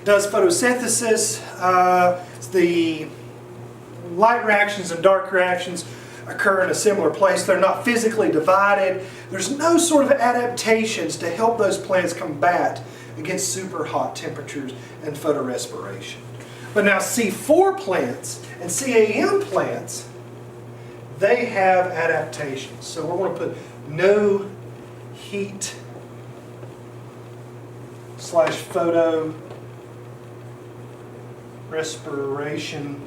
does photosynthesis. The light reactions and dark reactions occur in a similar place. They're not physically divided. There's no sort of adaptations to help those plants combat against super hot temperatures and photorespiration. But now C4 plants and CAM plants, they have adaptations. So we're going to put no heat / photo respiration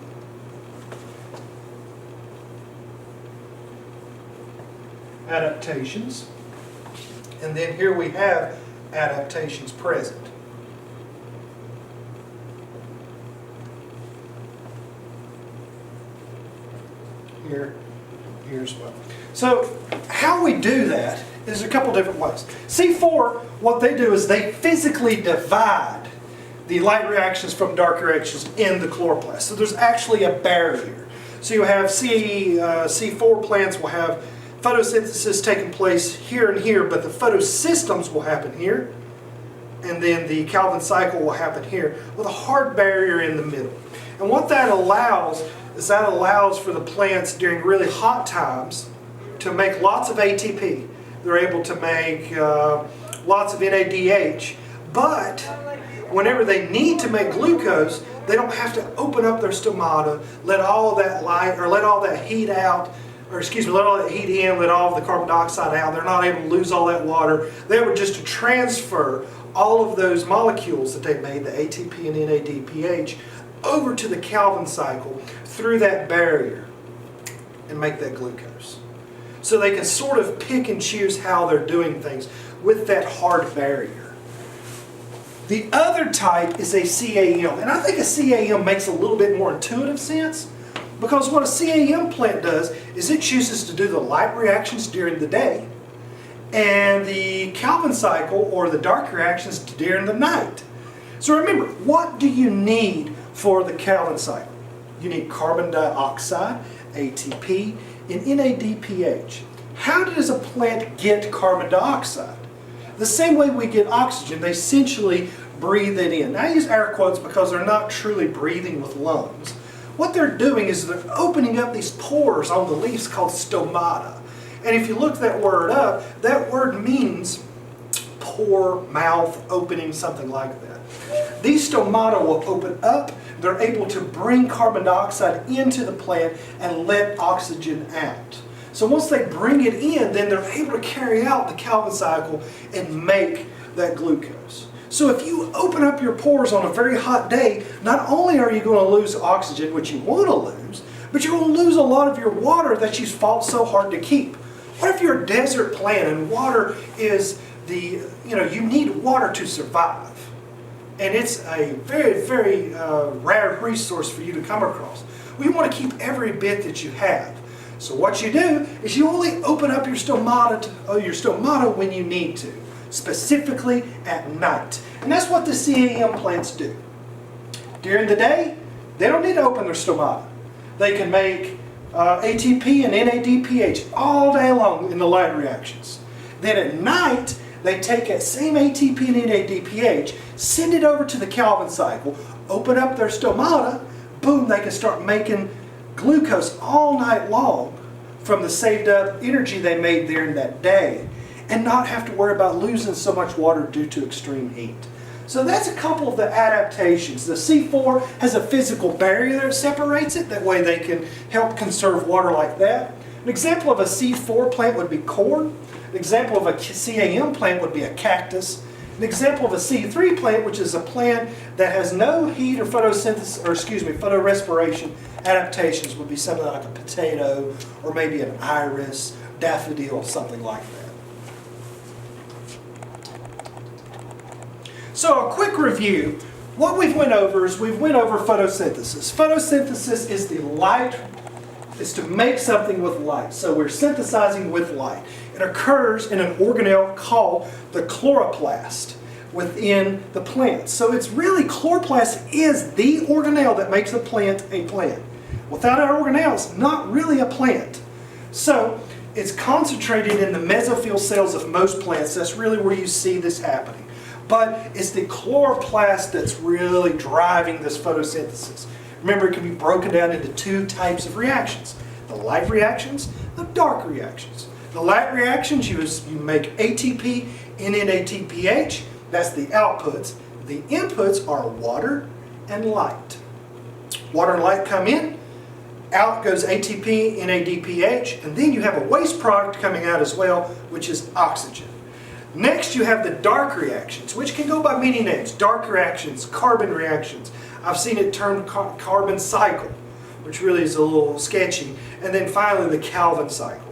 adaptations. And then here we have adaptations present. Here as well. So how we do that is a couple different ways. C4, what they do is they physically divide the light reactions from dark reactions in the chloroplast. So there's actually a barrier. So you have C4 plants will have photosynthesis taking place here and here, but the photosystems will happen here, and then the Calvin cycle will happen here with a hard barrier in the middle. And what that allows is that allows for the plants during really hot times to make lots of ATP. They're able to make lots of NADH, but whenever they need to make glucose, they don't have to open up their stomata, let all that light, or let all that heat out, or excuse me, let all that heat in, let all of the carbon dioxide out. They're not able to lose all that water. They're able just to transfer all of those molecules that they made, the ATP and NADPH, over to the Calvin cycle through that barrier and make that glucose. So they can sort of pick and choose how they're doing things with that hard barrier. The other type is a CAM, and I think a CAM makes a little bit more intuitive sense, because what a CAM plant does is it chooses to do the light reactions during the day and the Calvin cycle or the dark reactions during the night. So remember, what do you need for the Calvin cycle? You need carbon dioxide, ATP, and NADPH. How does a plant get carbon dioxide? The same way we get oxygen, they essentially breathe it in. Now I use air quotes because they're not truly breathing with lungs. What they're doing is they're opening up these pores on the leaves called stomata. And if you look that word up, that word means pore, mouth, opening, something like that. These stomata will open up. They're able to bring carbon dioxide into the plant and let oxygen out. So once they bring it in, then they're able to carry out the Calvin cycle and make that glucose. So if you open up your pores on a very hot day, not only are you going to lose oxygen, which you want to lose, but you're going to lose a lot of your water that you've fought so hard to keep. What if you're a desert plant and water is you need water to survive? And it's a very, very rare resource for you to come across. Well, you want to keep every bit that you have. So what you do is you only open up your stomata when you need to, specifically at night. And that's what the CAM plants do. During the day, they don't need to open their stomata. They can make ATP and NADPH all day long in the light reactions. Then at night, they take that same ATP and NADPH, send it over to the Calvin cycle, open up their stomata, boom, they can start making glucose all night long from the saved up energy they made during that day, and not have to worry about losing so much water due to extreme heat. So that's a couple of the adaptations. The C4 has a physical barrier that separates it, that way they can help conserve water like that. An example of a C4 plant would be corn. An example of a CAM plant would be a cactus. An example of a C3 plant, which is a plant that has no heat or photorespiration adaptations, would be something like a potato or maybe an iris, daffodil, something like that. So a quick review. What we've went over is we've went over photosynthesis. Photosynthesis is the light, is to make something with light. So we're synthesizing with light. It occurs in an organelle called the chloroplast within the plant. So it's really, chloroplast is the organelle that makes the plant a plant. Without our organelle, it's not really a plant. So it's concentrated in the mesophyll cells of most plants. That's really where you see this happening. but it's the chloroplast that's really driving this photosynthesis. Remember, it can be broken down into two types of reactions: the light reactions, the dark reactions. The light reactions, you make ATP and NADPH. That's the outputs. The inputs are water and light. Water and light come in, out goes ATP, NADPH, and then you have a waste product coming out as well, which is oxygen. Next, you have the dark reactions, which can go by many names. Dark reactions, carbon reactions. I've seen it termed carbon cycle, which really is a little sketchy. And then finally, the Calvin cycle.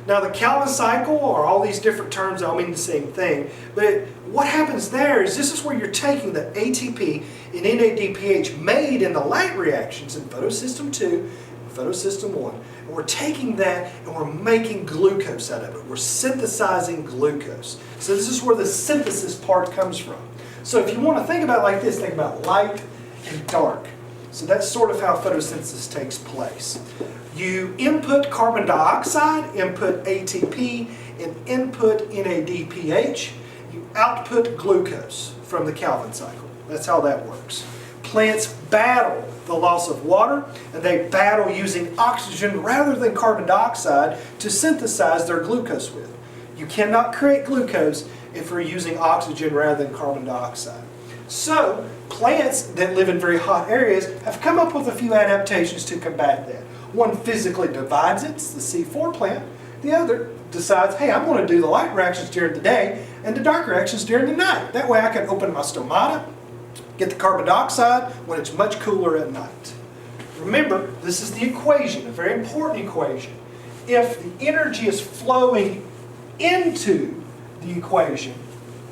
Now, the Calvin cycle, or all these different terms, all mean the same thing. But what happens there is this is where you're taking the ATP and NADPH made in the light reactions in photosystem 2 and photosystem 1. And we're taking that and we're making glucose out of it. We're synthesizing glucose. So this is where the synthesis part comes from. So if you want to think about it like this, think about light and dark. So that's sort of how photosynthesis takes place. You input carbon dioxide, input ATP, and input NADPH. You output glucose from the Calvin cycle. That's how that works. Plants battle the loss of water, and they battle using oxygen rather than carbon dioxide to synthesize their glucose with. You cannot create glucose if we're using oxygen rather than carbon dioxide. So, plants that live in very hot areas have come up with a few adaptations to combat that. One physically divides it, it's the C4 plant. The other decides, hey, I'm going to do the light reactions during the day and the dark reactions during the night. That way I can open my stomata, get the carbon dioxide when it's much cooler at night. Remember, this is the equation, a very important equation. If the energy is flowing into the equation,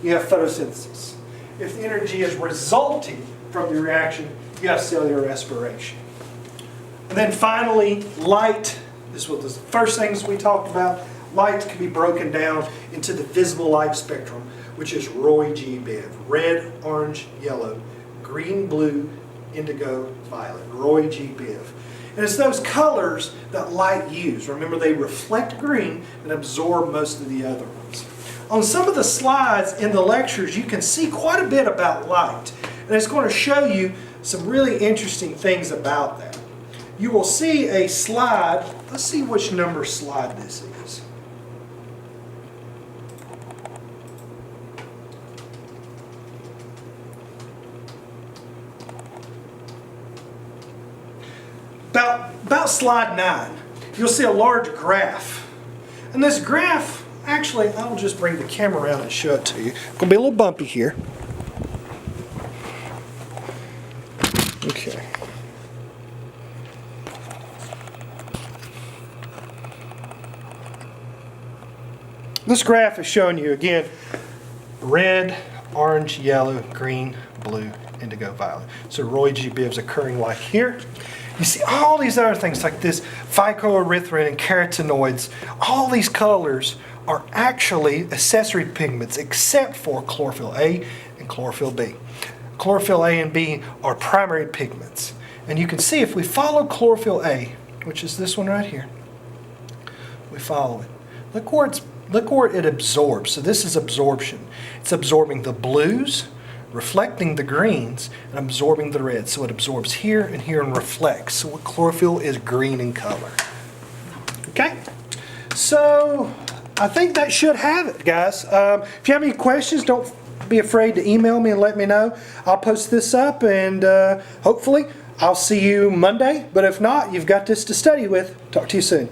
you have photosynthesis. If the energy is resulting from the reaction, you have cellular respiration. And then finally, light. This was the first things we talked about. Light can be broken down into the visible light spectrum, which is Roy G. Biv. Red, orange, yellow, green, blue, indigo, violet. Roy G. Biv. And it's those colors that light uses. Remember, they reflect green and absorb most of the other ones. On some of the slides in the lectures, you can see quite a bit about light. And it's going to show you some really interesting things about that. You will see a slide. Let's see which number slide this is. About slide 9, you'll see a large graph. And this graph, actually, I'll just bring the camera around and show it to you. It's going to be a little bumpy here. Okay. This graph is showing you, again, red, orange, yellow, green, blue, indigo, violet. So Roy G. Biv's occurring like here. You see all these other things like this, phycoerythrin and carotenoids. All these colors are actually accessory pigments except for chlorophyll A and chlorophyll B. Chlorophyll A and B are primary pigments. And you can see if we follow chlorophyll A, which is this one right here, we follow it. Look where it absorbs. So this is absorption. It's absorbing the blues, reflecting the greens, and absorbing the reds. So it absorbs here and here and reflects. So chlorophyll is green in color. Okay? So I think that should have it, guys. If you have any questions, don't be afraid to email me and let me know. I'll post this up, and hopefully I'll see you Monday. But if not, you've got this to study with. Talk to you soon.